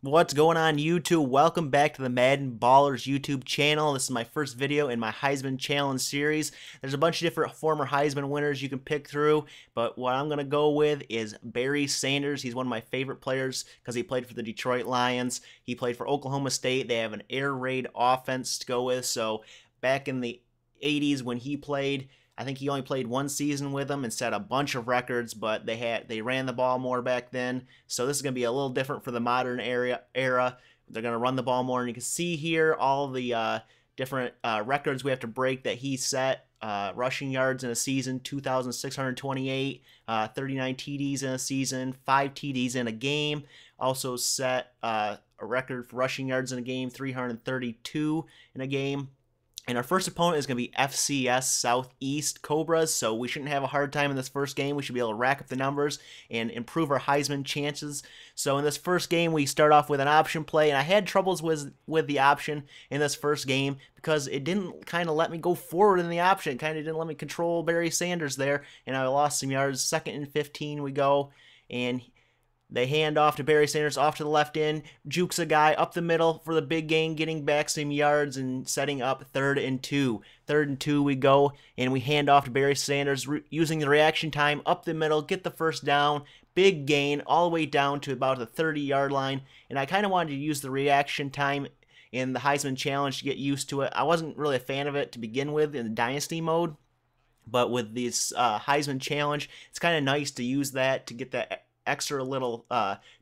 What's going on, YouTube? Welcome back to the MaddenBallerz YouTube channel. This is my first video in my Heisman Challenge series. There's a bunch of different former Heisman winners you can pick through, but what I'm going to go with is Barry Sanders. He's one of my favorite players because he played for the Detroit Lions. He played for Oklahoma State. They have an air raid offense to go with, so back in the 80s when he played, I think he only played one season with them and set a bunch of records, but they ran the ball more back then. So this is going to be a little different for the modern era. They're going to run the ball more, and you can see here all the different records we have to break that he set. Rushing yards in a season, 2,628, 39 TDs in a season, 5 TDs in a game. Also set a record for rushing yards in a game, 332 in a game. And our first opponent is going to be FCS Southeast Cobras, so we shouldn't have a hard time in this first game. We should be able to rack up the numbers and improve our Heisman chances. So in this first game, we start off with an option play, and I had troubles with the option in this first game because it didn't kind of let me go forward in the option. It kind of didn't let me control Barry Sanders there, and I lost some yards. 2nd and 15 we go, and they hand off to Barry Sanders off to the left end, jukes a guy up the middle for the big gain, getting back some yards and setting up 3rd and 2. 3rd and 2 we go, and we hand off to Barry Sanders using the reaction time up the middle, get the first down, big gain all the way down to about the 30-yard line. And I kind of wanted to use the reaction time in the Heisman Challenge to get used to it. I wasn't really a fan of it to begin with in the Dynasty mode, but with this Heisman Challenge, it's kind of nice to use that to get that extra little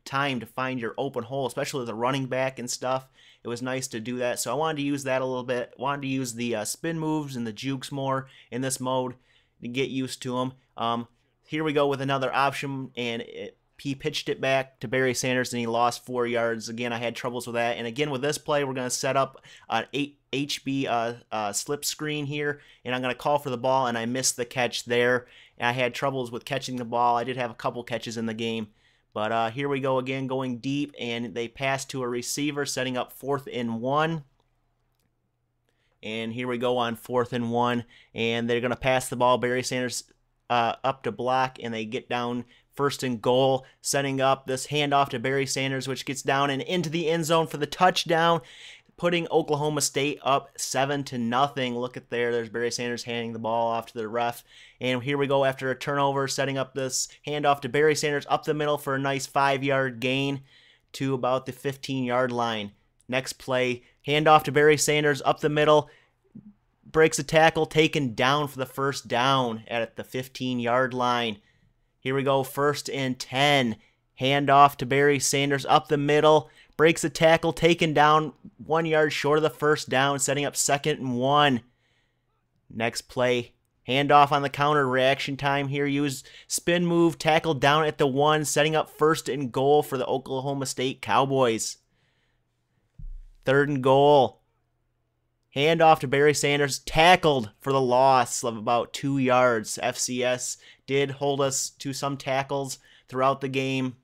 time to find your open hole, especially with the running back and stuff. It was nice to do that, so I wanted to use that a little bit. Wanted to use the spin moves and the jukes more in this mode to get used to them. Here we go with another option, and he pitched it back to Barry Sanders, and he lost 4 yards. Again, I had troubles with that. And again, with this play, we're going to set up an HB slip screen here, and I'm going to call for the ball, and I missed the catch there. And I had troubles with catching the ball. I did have a couple catches in the game. But here we go again, going deep, and they pass to a receiver, setting up 4th and 1. And here we go on 4th and 1, and they're going to pass the ball. Barry Sanders up to block, and they get down 1st and goal, setting up this handoff to Barry Sanders, which gets down and into the end zone for the touchdown, putting Oklahoma State up 7-0. Look at there. There's Barry Sanders handing the ball off to the ref. And here we go after a turnover, setting up this handoff to Barry Sanders up the middle for a nice 5-yard gain to about the 15-yard line. Next play, handoff to Barry Sanders up the middle, breaks a tackle, taken down for the first down at the 15-yard line. Here we go, 1st and 10. Handoff to Barry Sanders up the middle, breaks a tackle, taken down 1 yard short of the first down, setting up 2nd and 1. Next play, handoff on the counter, reaction time here. Use spin move, tackle down at the 1, setting up 1st and goal for the Oklahoma State Cowboys. 3rd and goal. Handoff to Barry Sanders, tackled for the loss of about 2 yards. FCS did hold us to some tackles throughout the game.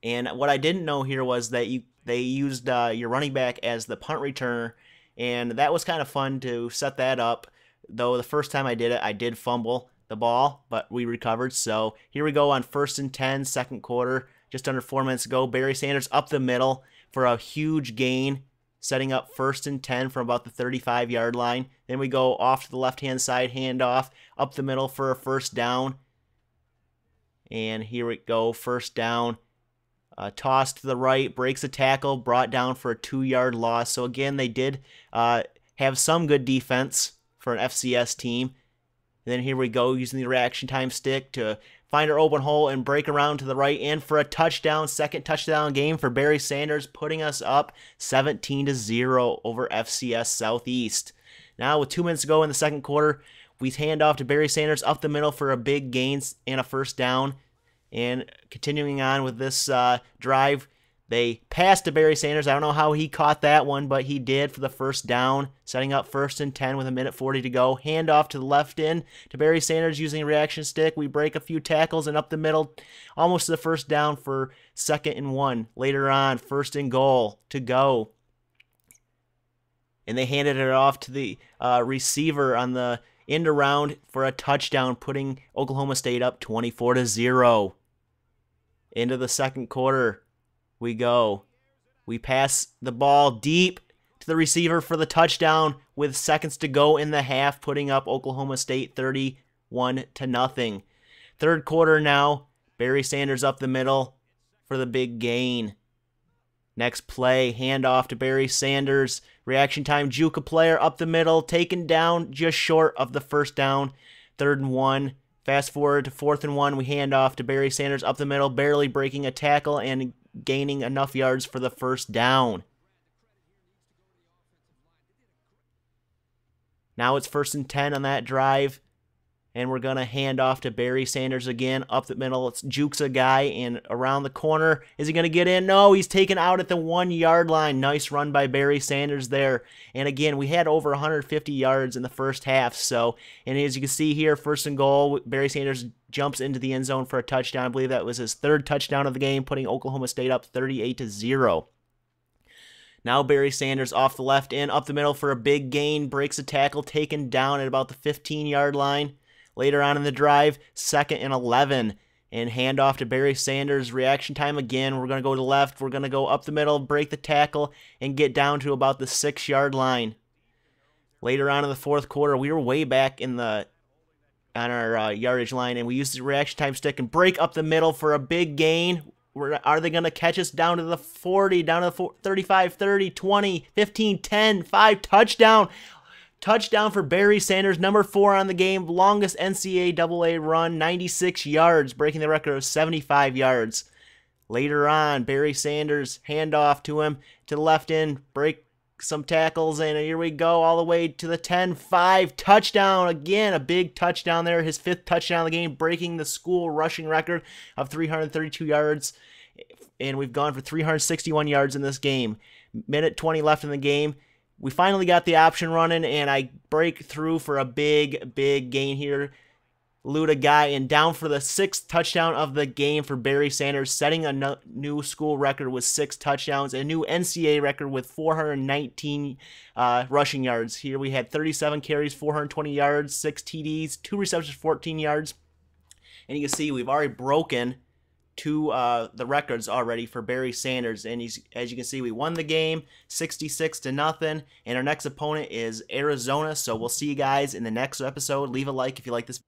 And what I didn't know here was that they used your running back as the punt returner, and that was kind of fun to set that up. Though the first time I did it, I did fumble the ball, but we recovered. So here we go on 1st and 10, 2nd quarter, just under 4 minutes ago. Barry Sanders up the middle for a huge gain, setting up 1st and 10 from about the 35-yard line. Then we go off to the left-hand side, handoff up the middle for a 1st down. And here we go, 1st down. Toss to the right, breaks a tackle, brought down for a 2-yard loss. So again, they did have some good defense for an FCS team. And then here we go, using the reaction time stick to find our open hole and break around to the right end for a touchdown. 2nd touchdown game for Barry Sanders, putting us up 17-0 over FCS Southeast. Now with 2 minutes to go in the 2nd quarter, we hand off to Barry Sanders up the middle for a big gain and a 1st down. And continuing on with this drive, they passed to Barry Sanders. I don't know how he caught that one, but he did for the 1st down, setting up 1st and 10 with 1:40 to go. Handoff to the left end to Barry Sanders using a reaction stick. We break a few tackles and up the middle, almost to the 1st down for 2nd and 1. Later on, 1st and goal to go. And they handed it off to the receiver on the end around for a touchdown, putting Oklahoma State up 24-0. Into the 2nd quarter we go. We pass the ball deep to the receiver for the touchdown with seconds to go in the half, putting up Oklahoma State 31-0. Third quarter now. Barry Sanders up the middle for the big gain. Next play, handoff to Barry Sanders. Reaction time, juke a player up the middle, taken down just short of the first down. 3rd and 1. Fast forward to 4th and 1. We hand off to Barry Sanders up the middle, barely breaking a tackle and gaining enough yards for the first down. Now it's 1st and 10 on that drive. And we're going to hand off to Barry Sanders again, up the middle. It's jukes a guy and around the corner. Is he going to get in? No, he's taken out at the 1-yard line. Nice run by Barry Sanders there. And again, we had over 150 yards in the first half. And as you can see here, 1st and goal, Barry Sanders jumps into the end zone for a touchdown. I believe that was his 3rd touchdown of the game, putting Oklahoma State up 38-0. Now Barry Sanders off the left end, up the middle for a big gain, breaks a tackle, taken down at about the 15-yard line. Later on in the drive, 2nd and 11, and handoff to Barry Sanders. Reaction time again. We're going to go to the left. We're going to go up the middle, break the tackle, and get down to about the 6-yard line. Later on in the 4th quarter, we were way back on our yardage line, and we used the reaction time stick and break up the middle for a big gain. Are they going to catch us down to the 40, down to the 35, 30, 20, 15, 10, 5, touchdown? Touchdown for Barry Sanders, number 4 on the game, longest NCAA run, 96 yards, breaking the record of 75 yards. Later on, Barry Sanders, handoff to him, to the left end, break some tackles, and here we go all the way to the 10-5, touchdown. Again, a big touchdown there, his 5th touchdown of the game, breaking the school rushing record of 332 yards, and we've gone for 361 yards in this game. Minute 20 left in the game. We finally got the option running, and I break through for a big gain here. Elude a guy, and down for the 6th touchdown of the game for Barry Sanders, setting a new school record with 6 touchdowns, a new NCAA record with 419 rushing yards. Here we had 37 carries, 420 yards, 6 TDs, 2 receptions, 14 yards. And you can see we've already broken the records already for Barry Sanders, and as you can see, we won the game 66-0, and our next opponent is Arizona. So we'll see you guys in the next episode. Leave a like if you like this.